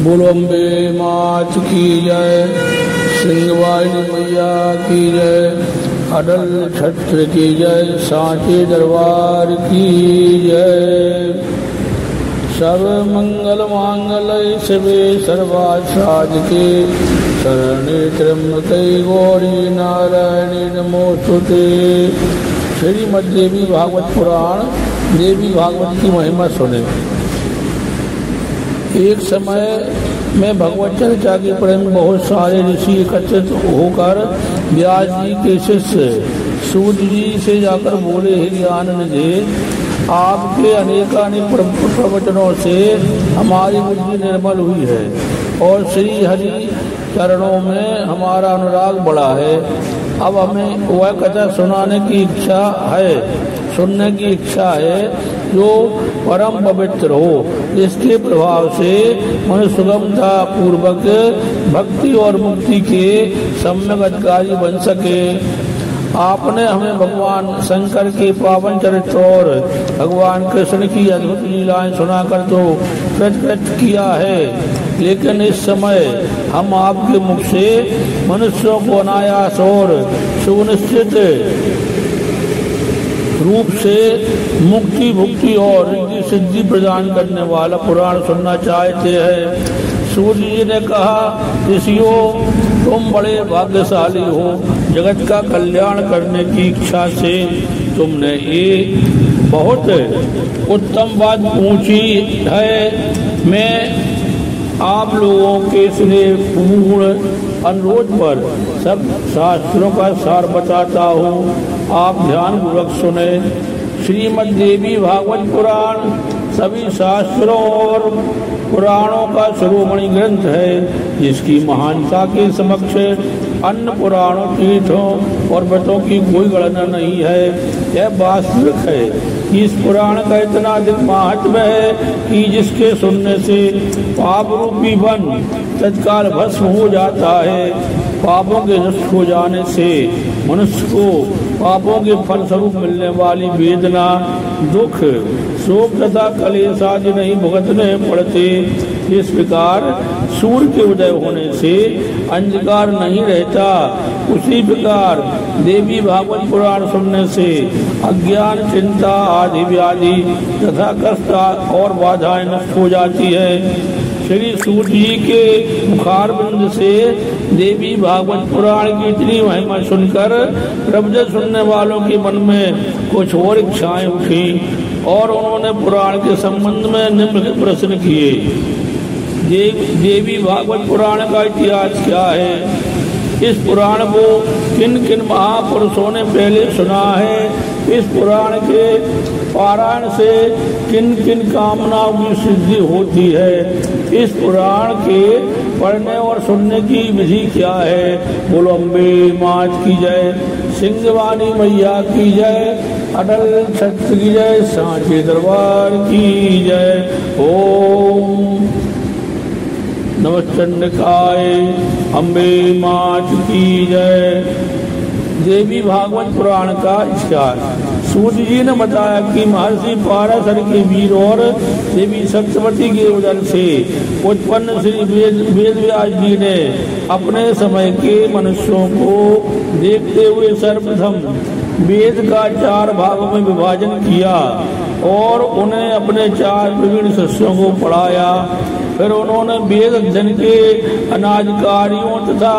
बोलो अम्बे मात की जय, सिंहवाहिनी मैया की जय, अटल छत्र की जय, सांचे दरबार की जय। सर्व मंगल मांगल्ये शिवे सर्वार्थ साधके, शरण्ये त्र्यंबके गौरी नारायणी नमोस्तुते। श्रीमद् देवी भागवत पुराण, देवी भागवत की महिमा सुने। एक समय में भगवत चर्चा के प्रेम बहुत सारे ऋषि एकत्रित होकर व्यास जी के शिष्य सूत जी से जाकर बोले, हे ज्ञान निधि, आपके अनेकानेक प्रवचनों से हमारी बुद्धि निर्मल हुई है और श्री हरि चरणों में हमारा अनुराग बढ़ा है। अब हमें वह कथा सुनने की इच्छा है जो परम पवित्र हो, जिसके प्रभाव से मन सुगमता पूर्वक भक्ति और मुक्ति के सम्यक अधिकारी बन सके। आपने हमें भगवान शंकर के पावन चरित्र और भगवान कृष्ण की अद्भुत लीलाएं सुनाकर तो कृतकृत किया है, लेकिन इस समय हम आपके मुख से मनुष्यों को अनायास और सुनिश्चित रूप से मुक्ति भुक्ति और रिद्धि सिद्धि प्रदान करने वाला पुराण सुनना चाहते हैं। सूर्य जी ने कहा, ऋषियों, तुम बड़े भाग्यशाली हो, जगत का कल्याण करने की इच्छा से तुमने ये बहुत उत्तम बात पूछी है। मैं आप लोगों के स्नेहपूर्ण अनुरोध पर सब शास्त्रों का सार बताता हूँ, आप ध्यान पूर्वक सुने। श्रीमद् देवी भागवत पुराण सभी शास्त्रों और पुराणों का शिरोमणि ग्रंथ है, जिसकी महानता के समक्ष अन्य पुराणों, तीर्थों और व्रतों की कोई गणना नहीं है। यह वास्तविक है कि इस पुराण का इतना अधिक महत्व है कि जिसके सुनने से पाप रूपी वन तत्काल भस्म हो जाता है। पापों के नष्ट हो जाने से मनुष्य को पापों के फल स्वरूप मिलने वाली वेदना, दुख, शोक तथा कलेश आदि नहीं भुगतने पड़ते। इस प्रकार सूर्य के उदय होने से अंधकार नहीं रहता, उसी प्रकार देवी भागवत पुराण सुनने से अज्ञान, चिंता आदि व्याधि तथा कष्ट और बाधाएं नष्ट हो जाती है। श्री सूत जी के मुखारबिंद से देवी भागवत पुराण की इतनी महिमा सुनकर प्रवचन सुनने वालों के मन में कुछ और इच्छाएं उठी और उन्होंने पुराण के संबंध में निम्नलिखित प्रश्न किए। देवी भागवत पुराण का इतिहास क्या है? इस पुराण को किन किन महापुरुषों ने पहले सुना है? इस पुराण के पारायण से किन किन कामनाओं की सिद्धि होती है? इस पुराण के पढ़ने और सुनने की विधि क्या है? बोलो अम्बे मात की जय, सिंहवाहिनी मैया की जय, अटल छत्र की जय, सांचे दरबार की जय। ओम नमश्चंडिकाय अम्बे मात की जय। देवी भागवत पुराण का इतिहास। सूर्य जी ने बताया कि महर्षि पाराशर के वीर और देवी सत्यवती के उदर से उत्पन्न श्री वेद व्यास जी ने अपने समय के मनुष्यों को देखते हुए सर्वप्रथम वेद का 4 भागों में विभाजन किया और उन्हें अपने 4 विभिन्न शिष्यों को पढ़ाया। फिर उन्होंने वेद अध्ययन के अनाधिकारियों तथा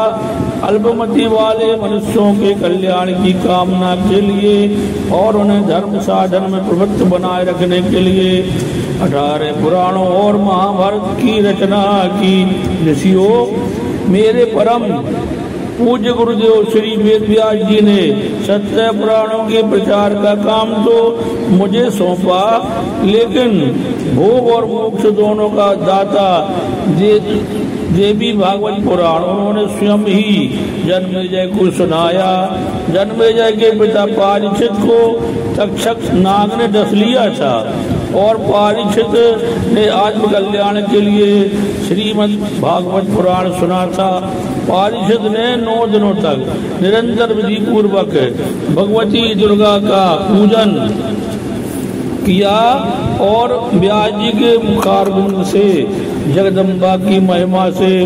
अल्पमति वाले मनुष्यों के कल्याण की कामना के लिए और उन्हें धर्म साधन में प्रवृत्त बनाए रखने के लिए 18 पुराणों और महाभारत की रचना की। ऋषियों, मेरे परम पूज्य गुरुदेव श्री वेद व्यास जी ने 17 पुराणों के प्रचार का काम तो मुझे सौंपा, लेकिन भोग और मोक्ष दोनों का दाता देवी भागवत पुराण उन्होंने स्वयं ही जन्मेजय को सुनाया। जन्मेजय के पिता परीक्षित को तक्षक नाग ने डस लिया था और परीक्षित ने आत्म कल्याण के लिए श्रीमद् भागवत पुराण सुना था। परीक्षित ने 9 दिनों तक निरंतर विधि पूर्वक भगवती दुर्गा का पूजन किया और व्यास जी के मुखारबिंद से जगदम्बा की महिमा से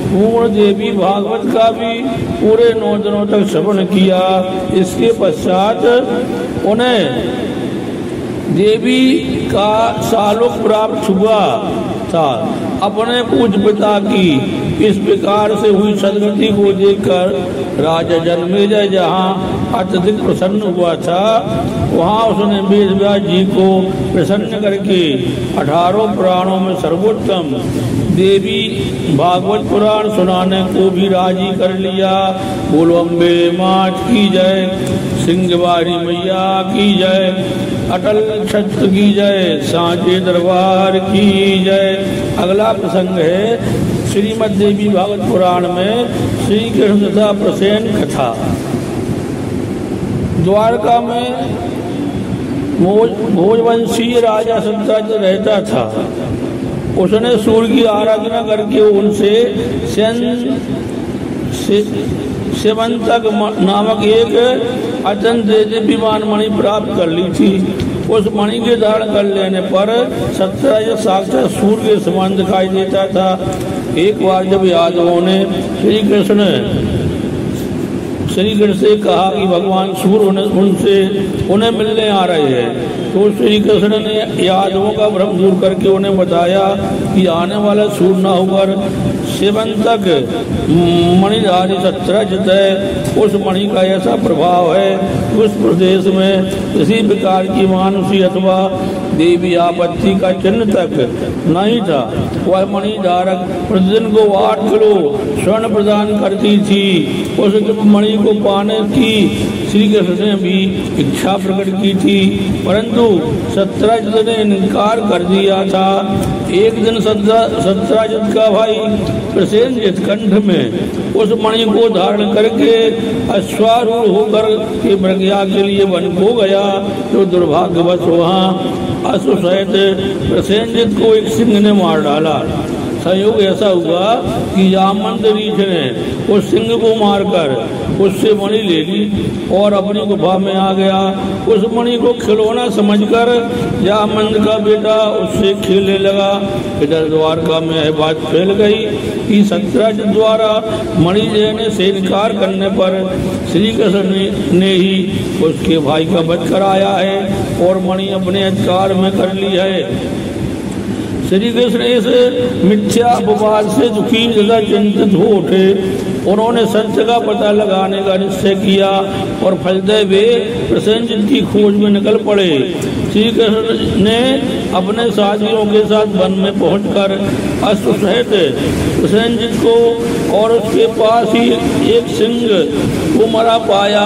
पूर्ण देवी भागवत का भी पूरे 9 दिनों तक श्रवण किया। इसके पश्चात उन्हें देवी का सालोक प्राप्त हुआ था। अपने पूज्य पिता की इस प्रकार से हुई सदगति को देखकर राजा जन्मेजय जहाँ अत्यधिक प्रसन्न हुआ था, वहाँ उसने वेद व्यास जी को प्रसन्न करके 18 पुराणों में सर्वोत्तम देवी भागवत पुराण सुनाने को भी राजी कर लिया। बोलो अम्बे मात की जय, सिंहवारी मैया की जय, अटल छत्र की जय, सांचे दरबार की जय। अगला प्रसंग है श्रीमद् देवी भागवत पुराण में श्री कृष्ण तथा प्रसेन कथा। द्वारका में भोजवंशीय राजा सत्यराज रहता था। उसने सूर्य की आराधना करके उनसे सेवंतक नामक एक अत्यंत दिव्यमान मणि प्राप्त कर ली थी। उस मणि के धारण कर लेने पर सत्यराज साक्षात सूर्य के समान दिखाई देता था। एक बार जब यादवों ने श्री कृष्ण से कहा कि भगवान सूर्य उन्हें मिलने आ रहे हैं, तो श्री कृष्ण ने यादवों का भ्रम दूर करके उन्हें बताया कि आने वाला सूर्य न होकर सेवंतक मणिधारी सत्यराज है। उस मणि का ऐसा प्रभाव है कि उस प्रदेश में किसी प्रकार की मानुषी अथवा देवी आपत्ति का चिन्ह तक नहीं था। वह मणि धारक प्रतिदिन को 8 किलो स्वर्ण प्रदान करती थी। उस मणि को पाने की श्री कृष्ण ने भी इच्छा प्रकट की थी, परंतु सत्यराज ने इनकार कर दिया था। एक दिन सत्यराज का भाई प्रसेनजित कंठ में उस मणि को धारण करके अश्वारूढ़ होकर के मृगया के लिए वन को गया, तो दुर्भाग्यवश वहाँ अश्व सहित प्रसेनजित को एक सिंह ने मार डाला। संयोग ऐसा हुआ कि जामवंत रीछ ने उस सिंह को मारकर उससे मणि ले ली और अपनी गुफा में आ गया। उस मणि को खिलौना समझकर जामवंत का बेटा उससे खेलने लगा। इधर द्वारका में यह बात फैल गई कि सत्यराज द्वारा मणि लेने से इनकार करने पर श्री कृष्ण ने ही उसके भाई का वध कराया है और मणि अपने अधिकार में कर ली है। श्री कृष्ण इस मिथ्या अपवाद से दुखी तथा चिंतित हो उठे। उन्होंने सत्य का पता लगाने का निश्चय किया और फलते वे प्रसेनजित की खोज में निकल पड़े। श्री कृष्ण ने अपने साथियों के साथ वन में पहुंचकर अश्व सहित प्रसेनजित को और उसके पास ही एक सिंह को मरा पाया।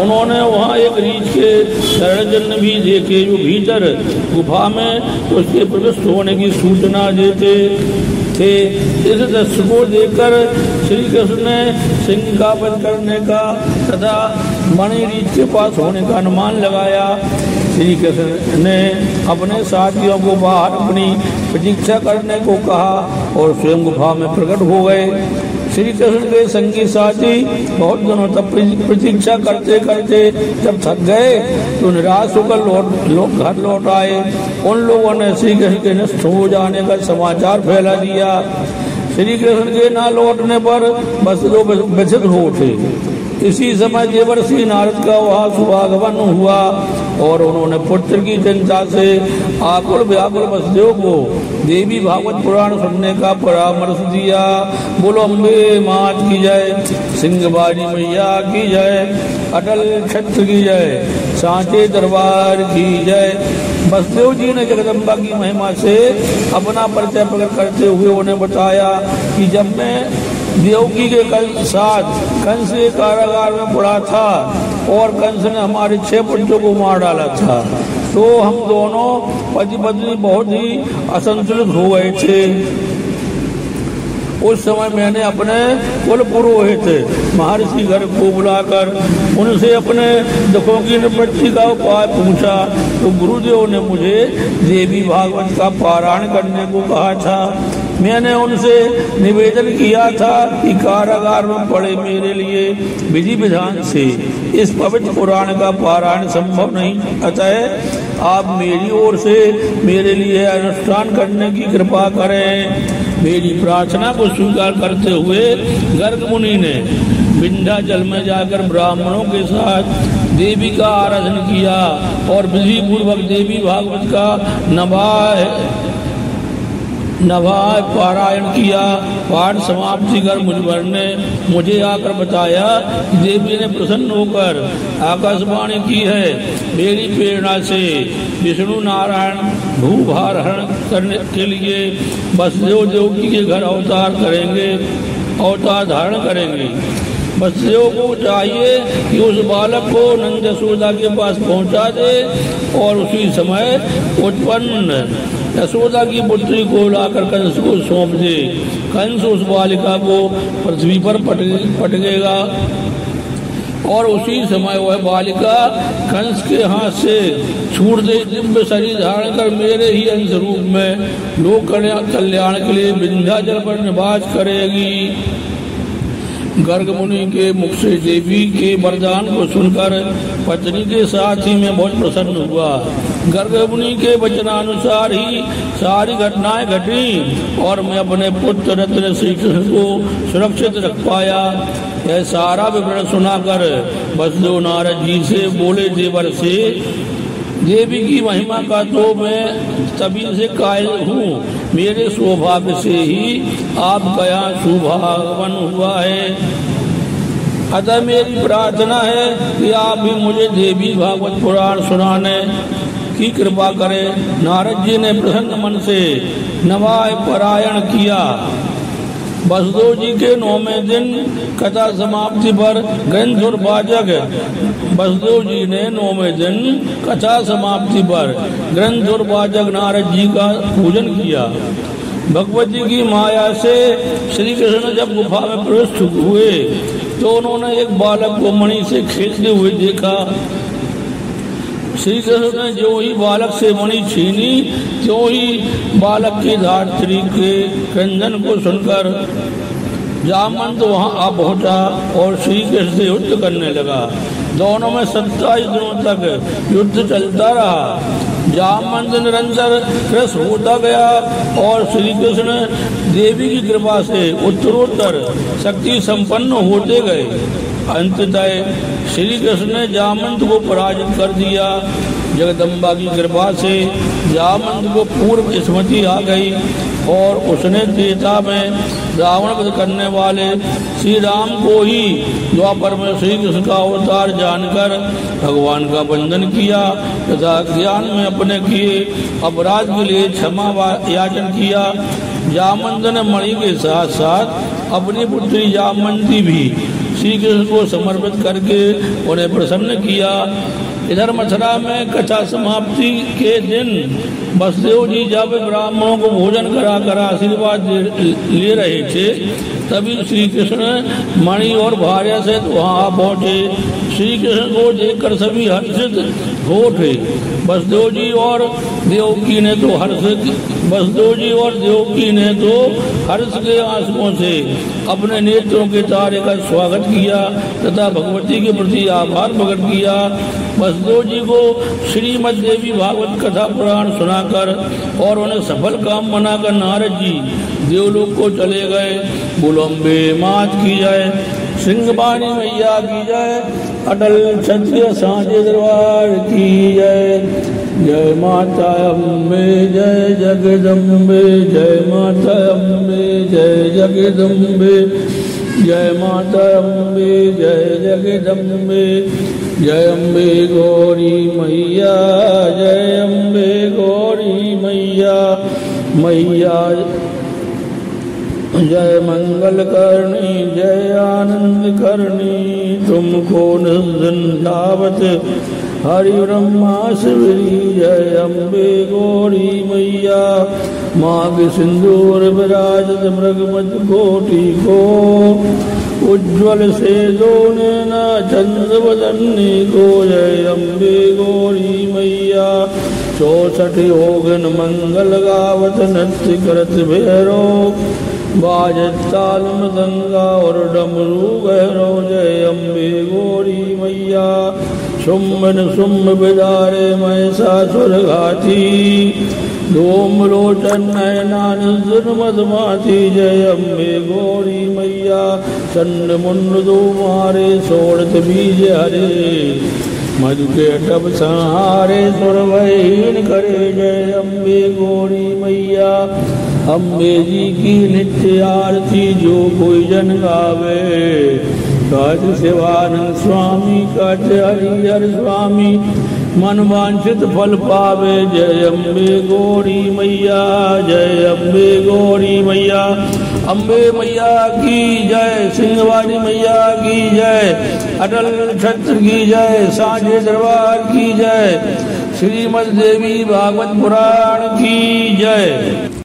उन्होंने वहां एक रीछ के शरणजन भी देखे जो भीतर गुफा में उसके प्रविष्ट होने की सूचना देते थे। इस दृश्य को देखकर श्री कृष्ण ने सिंह का वध करने का तथा मणि रीछ के पास होने का अनुमान लगाया। श्री कृष्ण ने अपने साथियों को बाहर अपनी प्रतीक्षा करने को कहा और स्वयं गुफा में प्रकट हो गए। श्री कृष्ण के संगी साथी बहुत दिनों तक प्रतीक्षा करते करते जब थक गए तो निराश होकर घर लौट आए। उन लोगों ने श्री कृष्ण के नष्ट हो जाने का समाचार फैला दिया। श्री कृष्ण के न लौटने पर बस दो व्यथित हो उठे। इसी समय देवर्षि नारद का वहाँ शुभागमन हुआ और उन्होंने पुत्र की चिंता से आकुल व्याकुल वसुदेव को देवी भागवत पुराण सुनने का परामर्श दिया। बोलो अम्बे मात की जय, सिंहवारी मैया की जय, अटल छत्र की जय, सांचे दरबार की जय। वसुदेव जी ने जगदम्बा की महिमा से अपना परिचय प्रकट करते हुए उन्हें बताया कि जब मैं देवकी के साथ कंस के कारागार में पड़ा था और कंस ने हमारे 6 पुत्रों को मार डाला था, तो हम दोनों पति पत्नी बहुत ही असंतुलित हो गए थे। उस समय मैंने अपने कुल पुरोहित महर्षि घर को बुलाकर उनसे अपने दुखों की निवृत्ति का उपाय पूछा, तो गुरुदेव ने मुझे देवी भागवत का पारायण करने को कहा था। मैंने उनसे निवेदन किया था कि कारागार में पड़े मेरे लिए विधि विधान से इस पवित्र पुराण का पारायण संभव नहीं, अतः आप मेरी ओर से मेरे लिए अनुष्ठान करने की कृपा करें। मेरी प्रार्थना को स्वीकार करते हुए गर्ग मुनि ने विंध्याचल में जाकर ब्राह्मणों के साथ देवी का आराधन किया और विधि पूर्वक देवी भागवत का नवाय पारायण किया। पाठ समाप्ति कर मुझवर ने मुझे आकर बताया कि देवी ने प्रसन्न होकर आकाशवाणी की है, मेरी प्रेरणा से विष्णु नारायण भूभार हरण करने के लिए वसुदेव देवकी के घर अवतार धारण करेंगे। वसुदेव को चाहिए कि उस बालक को नंद यशोदा के पास पहुंचा दे और उसी समय उत्पन्न यशोदा की पुत्री को लाकर कंस को सौंप दे। कंस उस बालिका को पृथ्वी पर पटकेगा और उसी समय वह बालिका कंस के हाथ से छूट दे दिव्य शरीर धारण कर मेरे ही अंश रूप में लोक कल्याण के लिए विंध्याचल पर निवास करेगी। गर्ग मुनि के मुख से देवी के वरदान को सुनकर पत्नी के साथ ही मैं बहुत प्रसन्न हुआ। गर्ग मुनि के वचनानुसार ही सारी घटनाएं घटी और मैं अपने पुत्र रत्न श्री कृष्ण को सुरक्षित रख पाया। यह सारा विवरण सुनाकर वसुदेव नारद जी से बोले, देवर से देवी की महिमा का तो मैं तभी से कायल हूँ, मेरे सौभाग्य से ही आपका यहाँ सुभागमन हुआ है। अतः मेरी प्रार्थना है कि आप भी मुझे देवी भागवत पुराण सुनाने की कृपा करें। नारद जी ने प्रसन्न मन से नवाय पारायण किया। वसुदेव जी के 9वें दिन कथा समाप्ति पर ग्रंथ और वाचक वसुदेव जी ने 9वें दिन कथा समाप्ति पर ग्रंथ और वाचक नारद जी का पूजन किया। भगवती की माया से श्री कृष्ण जब गुफा में प्रविष्ट हुए तो उन्होंने एक बालक को मणि से खेलते हुए देखा। श्री कृष्ण ने जो ही बालक से मणि छीनी तो ही बालक की धात्री के क्रंदन को सुनकर जामवंत वहां आ पहुंचा और श्री कृष्ण से युद्ध करने लगा। दोनों में 27 दिनों तक युद्ध चलता रहा। जामवंत निरंतर कृष्ण होता गया और श्री कृष्ण देवी की कृपा से उत्तरोत्तर शक्ति संपन्न होते गए। अंततः श्री कृष्ण ने जामवंत को पराजित कर दिया। जगदम्बा की कृपा से जामवंत को पूर्व स्मृति आ गई और उसने त्रेता में रावण वध करने वाले श्री राम को ही द्वापर में श्री कृष्ण का अवतार जानकर भगवान का वंदन किया तथा ज्ञान में अपने किए अपराध के लिए क्षमा याचन किया। जामवंत ने मणि के साथ साथ अपनी पुत्री जामवंती भी श्री कृष्ण को समर्पित करके उन्हें प्रसन्न किया। इधर मथुरा में कथा समाप्ति के दिन वसुदेव जी जब ब्राह्मणों को भोजन करा कर आशीर्वाद ले रहे थे तभी श्री कृष्ण मणि और भार्या से वहां पहुंचे। श्री कृष्ण को देखकर सभी हर्षित हो उठे। वसुदेव जी और देवकी ने तो हर्ष के आंसुओं से अपने नेत्रों के तारे का स्वागत किया तथा भगवती के प्रति आभार प्रकट किया। वसुदेव जी को श्रीमद् देवी भागवत कथा पुराण सुनाकर और उन्हें सफल काम बनाकर नारद जी देवलोक को चले गए। बुलम्बे मात की जाए, सिंहवाणी मैया की जाए, अटल क्षत्रिय साझे दरबार की जय। जय माता अम्बे जय जगदम्बे, जय माता अम्बे जय जगदम्बे, जय माता अम्बे जय जगदम्बे, जय अम्बे गौरी मैया, जय अम्बे गौरी मैया। मैया जय मंगल करणी, जय आनंद करणी, तुमको निंदावत हरि ब्रह्मा शिवरी। जय अम्बे गौरी मैया। माघ सिंदूर विराजत मृगमत कोटि को, उज्ज्वल से दोने न चंद्र बदन्नी को। जय अम्बे गौरी मैया। 64 योगन मंगल गावत नृत्य करत भैरो, बाजत ताल मृदंगा और डमरू गहरो जय अम्बे गौरी मैया। सुमन सुम बिदारे महिषासुर घाती धूम लोचन नयना निर्जन मधुमाती जय अम्बे गौरी मैया। चंड मुंड दो मारे सोड़त बीज हरे मधु के टब संहारे सुरवहीन करे जय अम्बे गौरी मैया। अम्बे जी की नित्य आरती जो कोई जन गावे काज शिवानंद स्वामी काज हरिहर स्वामी मन वांछित फल पावे जय अम्बे गौरी मैया। जय अम्बे गौरी मैया। अम्बे मैया की जय। सिंहवाणी मैया की जय। अटल छत्र की जय। सांझे दरबार की जय। श्रीमद देवी भागवत पुराण की जय।